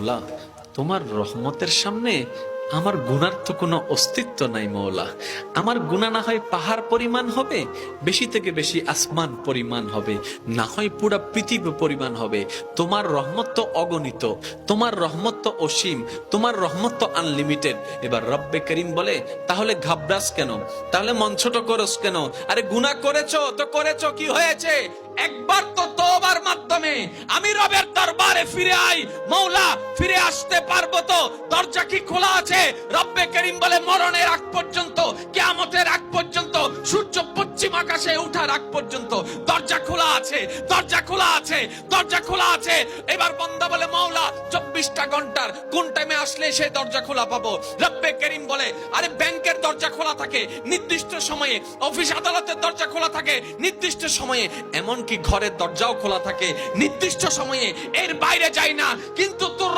মওলা, তোমার রহমতের সামনে আমার গুনার তো কোনো অস্তিত্ব নাই মওলা। আমার গুনাহ না হয় পাহাড় পরিমাণ হবে, বেশি থেকে বেশি আসমান পরিমাণ হবে, না হয় পুরা পৃথিবী পরিমাণ হবে। তোমার রহমত তো অগণিত, তোমার রহমত তো অসীম, তোমার রহমত তো আনলিমিটেড। এবার রব্বে করিম বলে, তাহলে ঘাবড়াস কেন, তাহলে মন ছোট করস কেন? আরে গুনাহ করেছো তো করেছো, কি হয়েছে? একবার তো তওবার মাধ্যমে আমি রবের দরবারে ফিরে আই, মওলা ফিরে আসতে পারবো তো? দরজা কি খোলা আছে? রব্বে করিম বলে, মরণের আগ পর্যন্ত, কিয়ামতের আগ পর্যন্ত, সূর্য পশ্চিম আকাশে ওঠার আগ পর্যন্ত দরজা খোলা আছে, দরজা খোলা আছে, দরজা খোলা আছে। এবার বান্দা বলে, মওলা 24টা ঘন্টার কোন টাইমে আসলে সেই দরজা খোলা পাবো? রব্বে করিম বলে, আরে ব্যাংকের দরজা খোলা থাকে নির্দিষ্ট সময়ে, অফিস আদালতের দরজা খোলা থাকে নির্দিষ্ট সময়ে, এমনকি ঘরের দরজাও খোলা থাকে নির্দিষ্ট সময়ে, এর বাইরে যায় না। কিন্তু তোর